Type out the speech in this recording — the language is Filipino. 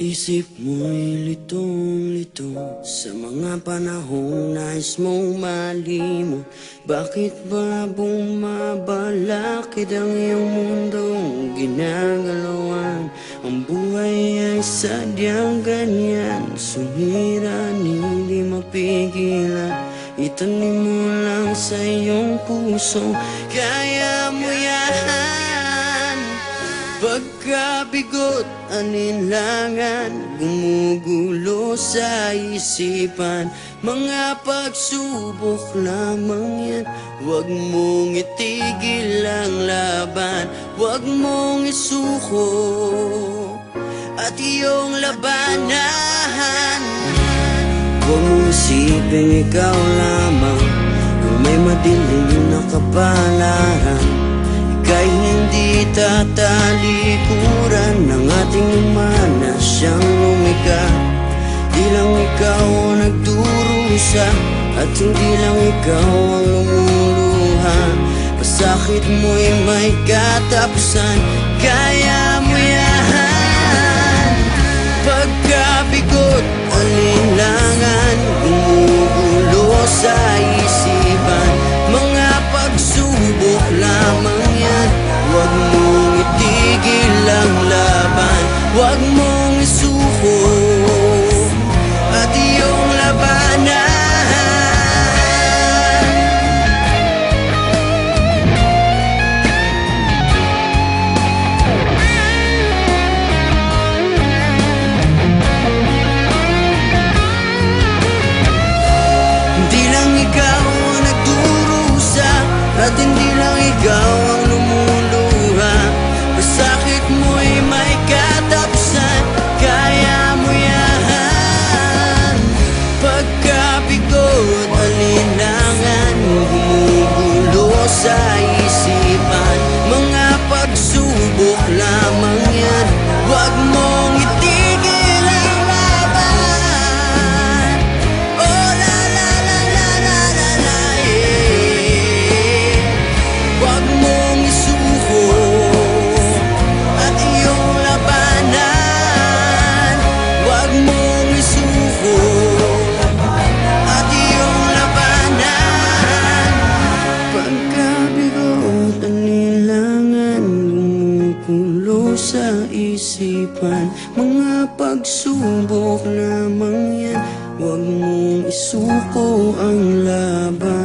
Isip mo'y litong-lito sa mga panahong nais mong malimot. Bakit ba bumabalakid ang iyong mundong ginagalawan? Ang buhay ay sadyang ganyan, sumiran, hindi mapigilan. Itanim mo lang sa iyong puso, kaya mo yan. Pagkabigot, aninlangan, gumugulo sa isipan. Mga pagsubok lamang yan, huwag mong itigil ang laban. Huwag mong isuko at iyong labanan. Huwag mong isipin ikaw lamang kung may madilim na kapalaran. Ika'y hindi tatalikuran ng ating umana siyang lumika. Di lang ikaw ang nagdurusa at hindi lang ikaw ang lumuluha. Pasakit mo'y may katapusan, kaya mo yan. Pagkabigot, alinlangan, gumugulo sa isipan. Mga pagsubok lamang yan, huwag mong itigil ang laban. Huwag mong isuko at iyong labanan. Hindi lang ikaw ang nagdurusa at hindi lang ikaw ang lumuluha. Pasakit mo'y may katapusan, kaya mo yan. Pagkabigot, alinlangan, gumugulo sa isipan. Mga pagsubok lamang yan, huwag mong itigil ang laban. Oh la la la la la la la, yeah. Huwag mong isuko at iyong labanan. Huwag mong isuko at iyong labanan. Pagkabigot, alinlangan, gumugulo sa isipan. Mga pagsubok lamang yan, huwag mong isuko ang laban.